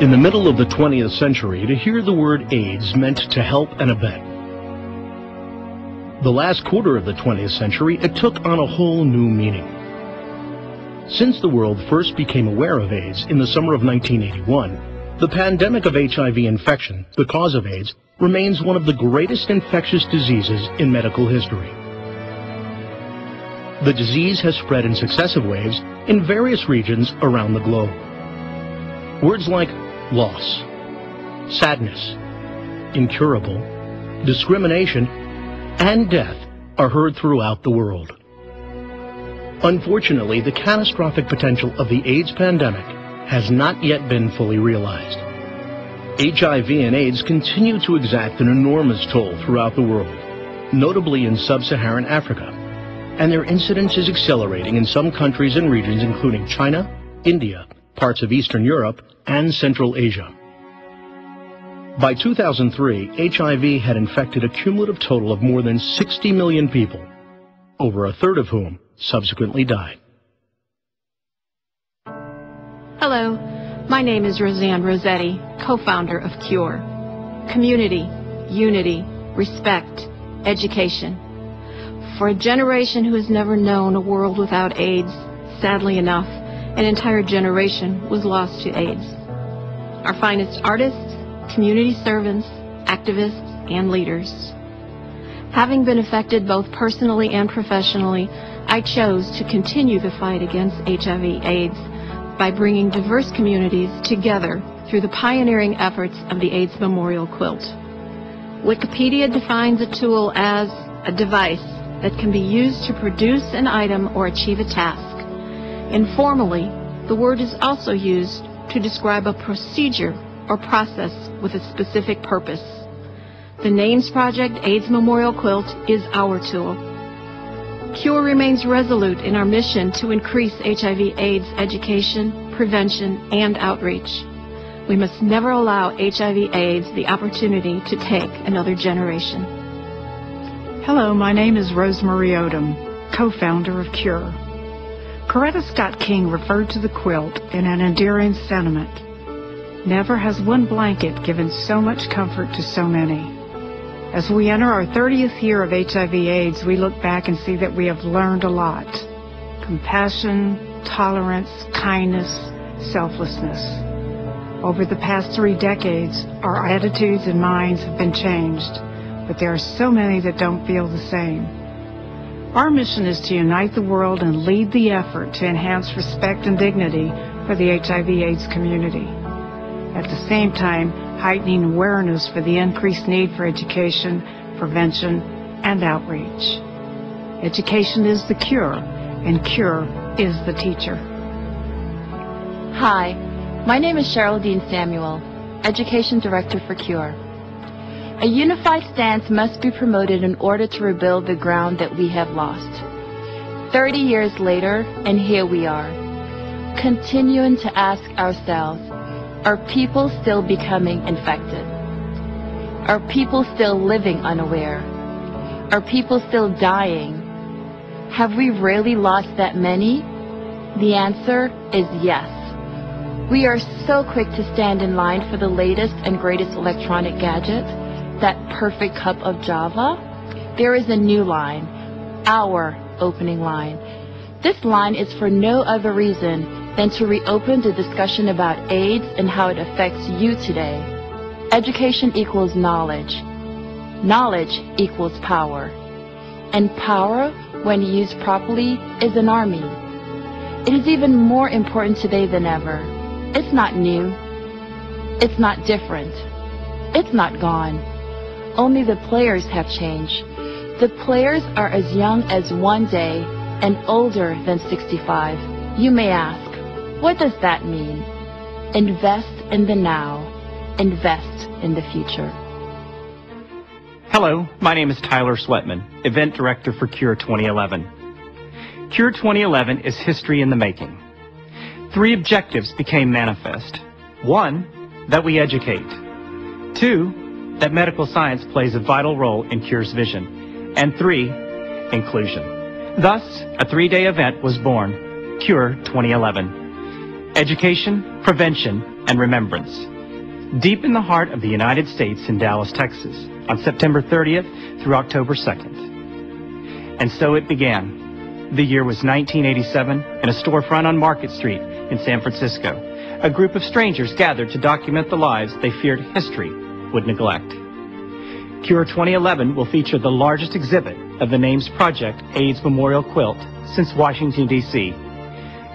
In the middle of the 20th century, to hear the word AIDS meant to help and abet. The last quarter of the 20th century, it took on a whole new meaning. Since the world first became aware of AIDS in the summer of 1981, the pandemic of HIV infection, the cause of AIDS, remains one of the greatest infectious diseases in medical history. The disease has spread in successive waves in various regions around the globe. Words like loss, sadness, incurable, discrimination, and death are heard throughout the world. Unfortunately, the catastrophic potential of the AIDS pandemic has not yet been fully realized. HIV and AIDS continue to exact an enormous toll throughout the world, notably in sub-Saharan Africa, and their incidence is accelerating in some countries and regions including China, India, parts of Eastern Europe, and Central Asia. By 2003, HIV had infected a cumulative total of more than 60 million people, over a third of whom subsequently died. Hello, my name is Roseanne Rossetti, co-founder of C.U.R.E. Community, unity, respect, education. For a generation who has never known a world without AIDS, sadly enough, an entire generation was lost to AIDS. Our finest artists, community servants, activists, and leaders. Having been affected both personally and professionally, I chose to continue the fight against HIV/AIDS by bringing diverse communities together through the pioneering efforts of the AIDS Memorial Quilt. Wikipedia defines a tool as a device that can be used to produce an item or achieve a task. Informally, the word is also used to describe a procedure or process with a specific purpose. The NAMES Project AIDS Memorial Quilt is our tool. C.U.R.E. remains resolute in our mission to increase HIV/AIDS education, prevention, and outreach. We must never allow HIV/AIDS the opportunity to take another generation. Hello, my name is Rosemarie Odom, co-founder of C.U.R.E. Coretta Scott King referred to the quilt in an endearing sentiment. Never has one blanket given so much comfort to so many. As we enter our 30th year of HIV/AIDS, we look back and see that we have learned a lot. Compassion, tolerance, kindness, selflessness. Over the past 3 decades, our attitudes and minds have been changed, but there are so many that don't feel the same. Our mission is to unite the world and lead the effort to enhance respect and dignity for the HIV/AIDS community. At the same time, heightening awareness for the increased need for education, prevention, and outreach. Education is the cure, and cure is the teacher. Hi, my name is Cheryl Dean Samuel, Education Director for C.U.R.E. A unified stance must be promoted in order to rebuild the ground that we have lost. 30 years later, and here we are, continuing to ask ourselves, are people still becoming infected? Are people still living unaware? Are people still dying? Have we really lost that many? The answer is yes. We are so quick to stand in line for the latest and greatest electronic gadget, that perfect cup of Java. There is a new line, our opening line. This line is for no other reason than to reopen the discussion about AIDS and how it affects you today. Education equals knowledge. Knowledge equals power. And power, when used properly, is an army. It is even more important today than ever. It's not new. It's not different. It's not gone. Only the players have changed. The players are as young as 1 day and older than 65. You may ask, what does that mean? Invest in the now. Invest in the future. Hello, my name is Tyler Sweatman, Event Director for C.U.R.E. 2011. C.U.R.E. 2011 is history in the making. 3 objectives became manifest. 1, that we educate. 2, that medical science plays a vital role in C.U.R.E.'s vision. And 3, inclusion. Thus, a 3-day event was born, C.U.R.E. 2011. Education, prevention, and remembrance. Deep in the heart of the United States in Dallas, Texas, on September 30th through October 2nd. And so it began. The year was 1987, in a storefront on Market Street in San Francisco. A group of strangers gathered to document the lives they feared history would neglect. C.U.R.E 2011 will feature the largest exhibit of the NAMES Project AIDS Memorial Quilt since Washington, D.C.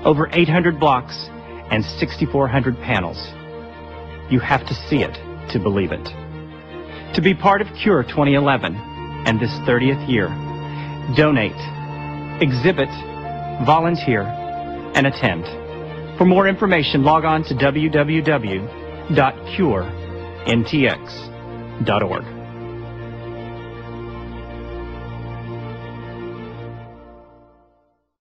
Over 800 blocks and 6,400 panels. You have to see it to believe it. To be part of C.U.R.E 2011 and this 30th year, donate, exhibit, volunteer, and attend. For more information, log on to www.curentx.org.